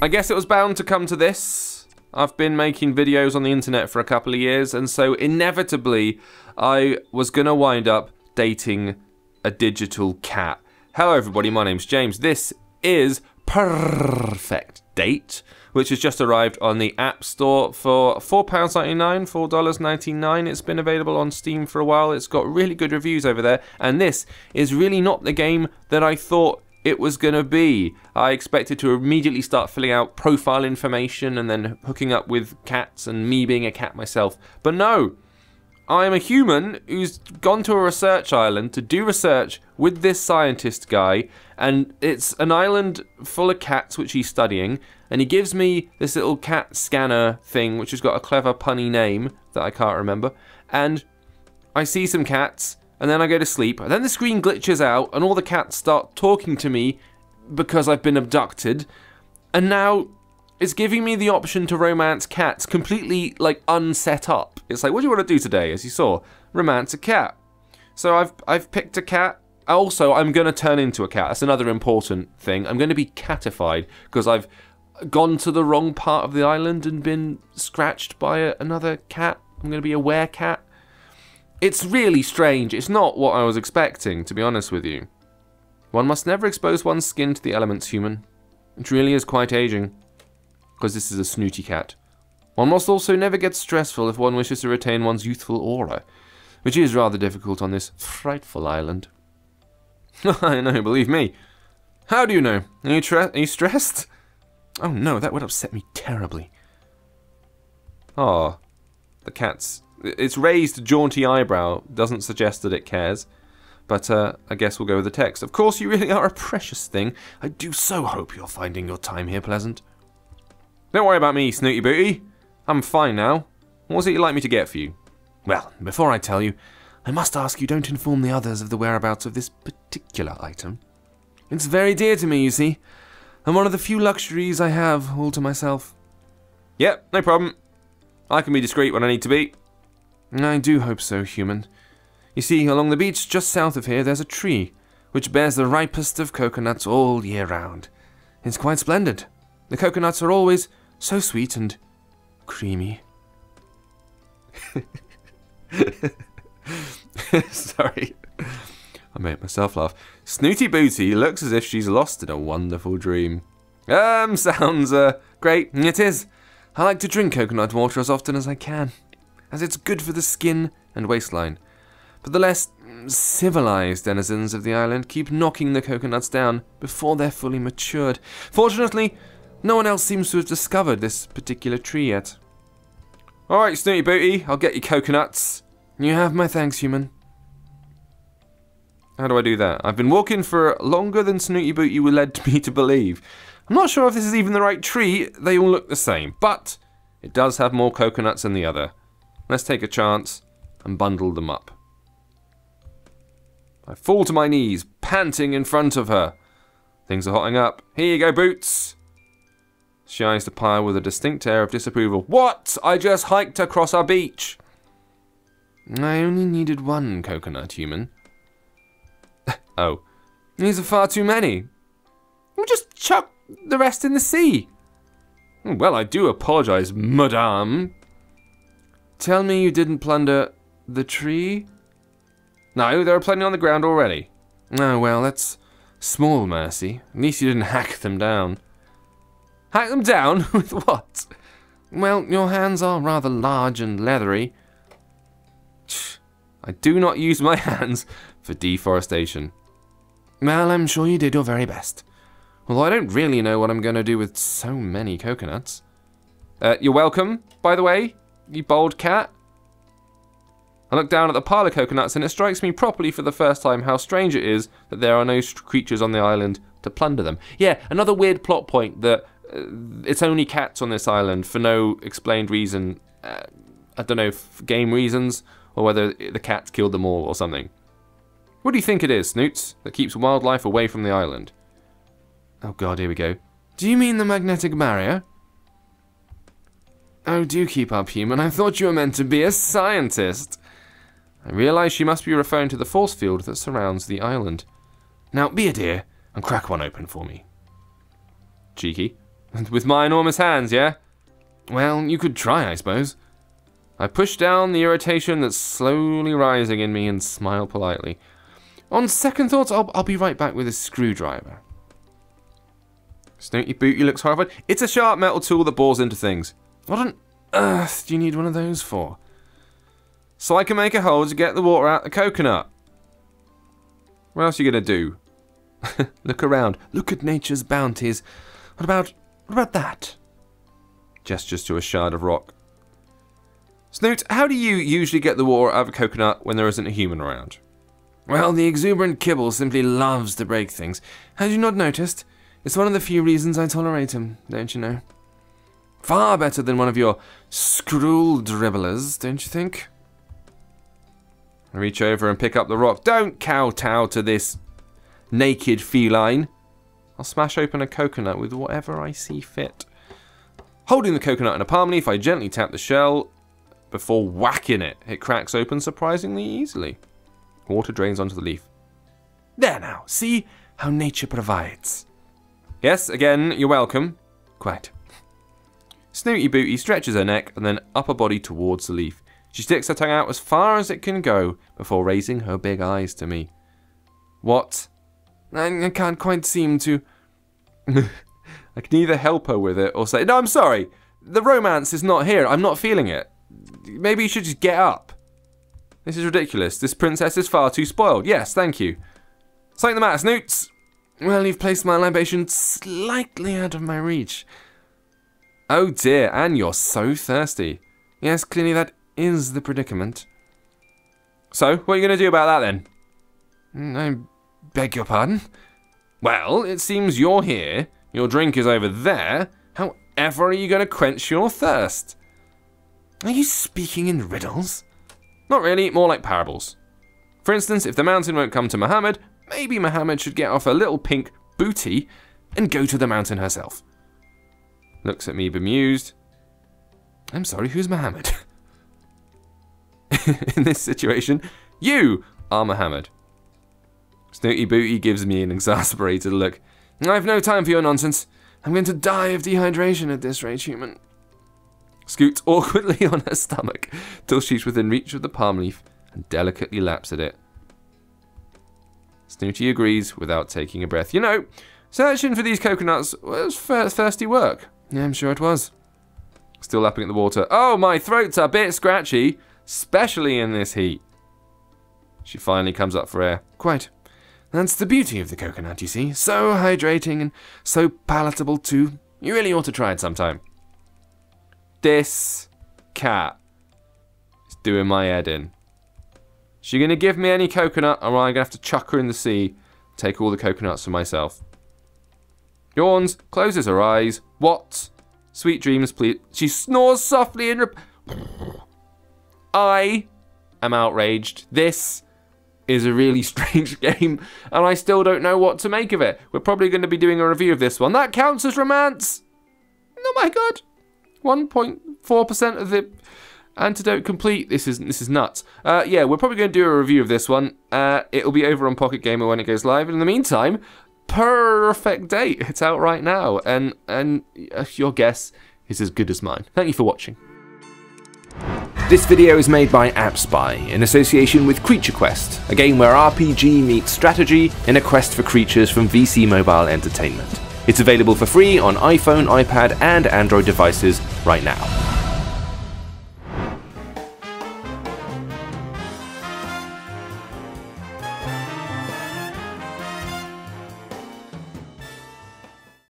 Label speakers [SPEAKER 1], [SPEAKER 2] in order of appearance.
[SPEAKER 1] I guess it was bound to come to this. I've been making videos on the internet for a couple of years, and so inevitably I was gonna wind up dating a digital cat. Hello everybody, my name's James. This is Purrfect Date, which has just arrived on the App Store for £4.99, $4.99. It's been available on Steam for a while. It's got really good reviews over there, and this is really not the game that I thought it was gonna be. I expected to immediately start filling out profile information and then hooking up with cats and me being a cat myself. But no, I'm a human who's gone to a research island to do research with this scientist guy, and it's an island full of cats which he's studying, and he gives me this little cat scanner thing which has got a clever punny name that I can't remember, and I see some cats, and then I go to sleep, and then the screen glitches out, and all the cats start talking to me because I've been abducted, and now it's giving me the option to romance cats completely, like, unset up. It's like, what do you want to do today? As you saw, romance a cat. So I've picked a cat. Also, I'm going to turn into a cat. That's another important thing. I'm going to be catified because I've gone to the wrong part of the island and been scratched by another cat. I'm going to be a werecat. It's really strange. It's not what I was expecting, to be honest with you. One must never expose one's skin to the elements, human. It really is quite aging. Because this is a snooty cat. One must also never get stressful if one wishes to retain one's youthful aura, which is rather difficult on this frightful island. I know, believe me. How do you know? Are you stressed? Oh no, that would upset me terribly. Oh, the cat's... Its raised, jaunty eyebrow doesn't suggest that it cares. But I guess we'll go with the text. Of course, you really are a precious thing. I do so hope you're finding your time here pleasant. Don't worry about me, Snooty Booty. I'm fine now. What's it you'd like me to get for you? Well, before I tell you, I must ask you don't inform the others of the whereabouts of this particular item. It's very dear to me, you see, and one of the few luxuries I have all to myself. Yep, no problem. I can be discreet when I need to be. I do hope so, human. You see, along the beach just south of here, there's a tree, which bears the ripest of coconuts all year round. It's quite splendid. The coconuts are always so sweet and creamy. Sorry. I made myself laugh. Snooty Booty looks as if she's lost in a wonderful dream. Sounds, great. It is. I like to drink coconut water as often as I can, as it's good for the skin and waistline. But the less civilized denizens of the island keep knocking the coconuts down before they're fully matured. Fortunately, no one else seems to have discovered this particular tree yet. Alright, Snooty Booty, I'll get you coconuts. You have my thanks, human. How do I do that? I've been walking for longer than Snooty Booty led me to believe. I'm not sure if this is even the right tree. They all look the same, but it does have more coconuts than the other. Let's take a chance and bundle them up. I fall to my knees, panting in front of her. Things are hotting up. Here you go, Boots. She eyes the pile with a distinct air of disapproval. What? I just hiked across our beach. I only needed one coconut, human. Oh. These are far too many. We'll just chuck the rest in the sea. Well, I do apologise, madame. Tell me you didn't plunder the tree? No, there are plenty on the ground already. Oh, well, that's small mercy. At least you didn't hack them down. Hack them down? With what? Well, your hands are rather large and leathery. I do not use my hands for deforestation. Well, I'm sure you did your very best. Although I don't really know what I'm going to do with so many coconuts. You're welcome, by the way, you bold cat. I look down at the pile of coconuts and it strikes me properly for the first time how strange it is that there are no creatures on the island to plunder them. Yeah, another weird plot point that it's only cats on this island for no explained reason. I don't know if game reasons or whether the cats killed them all or something. What do you think it is, Snoots, that keeps wildlife away from the island? Oh god, here we go. Do you mean the magnetic barrier? Oh, do keep up, human. I thought you were meant to be a scientist. I realise she must be referring to the force field that surrounds the island. Now, be a dear and crack one open for me. Cheeky. And with my enormous hands, yeah? Well, you could try, I suppose. I push down the irritation that's slowly rising in me and smile politely. On second thoughts, I'll be right back with a screwdriver. Snooty Booty looks horrified. It's a sharp metal tool that bores into things. What on earth do you need one of those for? So I can make a hole to get the water out of the coconut. What else are you going to do? Look around. Look at nature's bounties. What about that? Gestures to a shard of rock. Snoot, how do you usually get the water out of a coconut when there isn't a human around? Well, the exuberant kibble simply loves to break things. Had you not noticed? It's one of the few reasons I tolerate him, don't you know? Far better than one of your scroll dribblers, don't you think? I reach over and pick up the rock. Don't kowtow to this naked feline. I'll smash open a coconut with whatever I see fit. Holding the coconut in a palm leaf, I gently tap the shell before whacking it. It cracks open surprisingly easily. Water drains onto the leaf. There now, see how nature provides. Yes, again, you're welcome. Quite. Snooty Booty stretches her neck and then upper body towards the leaf. She sticks her tongue out as far as it can go before raising her big eyes to me. What? I can't quite seem to... I can either help her with it or say, no, I'm sorry. The romance is not here. I'm not feeling it. Maybe you should just get up. This is ridiculous. This princess is far too spoiled. Yes, thank you. Something the matter, Snoots? Well, you've placed my libation slightly out of my reach. Oh dear, and you're so thirsty. Yes, clearly that is the predicament. So, what are you going to do about that then? I beg your pardon? Well, it seems you're here, your drink is over there. However are you going to quench your thirst? Are you speaking in riddles? Not really, more like parables. For instance, if the mountain won't come to Muhammad, maybe Muhammad should get off her little pink booty and go to the mountain herself. Looks at me bemused. I'm sorry, who's Muhammad? In this situation, you are Muhammad. Snooty Booty gives me an exasperated look. I've no time for your nonsense. I'm going to die of dehydration at this rate, human. Scoots awkwardly on her stomach till she's within reach of the palm leaf and delicately laps at it. Snooty agrees without taking a breath. You know, searching for these coconuts was thirsty work. Yeah, I'm sure it was. Still lapping at the water. Oh, my throat's a bit scratchy, especially in this heat. She finally comes up for air. Quite. That's the beauty of the coconut, you see. So hydrating and so palatable too. You really ought to try it sometime. This cat is doing my head in. She gonna give me any coconut, or am I gonna have to chuck her in the sea, take all the coconuts for myself? Yawns, closes her eyes. What? Sweet dreams, please. She snores softly and I am outraged. This is a really strange game, and I still don't know what to make of it. We're probably going to be doing a review of this one. That counts as romance. Oh my god. 1.4% of the antidote complete. This is nuts. Yeah, we're probably going to do a review of this one. It'll be over on Pocket Gamer when it goes live. And in the meantime, Purrfect Date. It's out right now, and your guess is as good as mine. Thank you for watching. This video is made by AppSpy in association with Creature Quest, a game where RPG meets strategy in a quest for creatures from VC Mobile Entertainment. It's available for free on iPhone, iPad, and Android devices right now.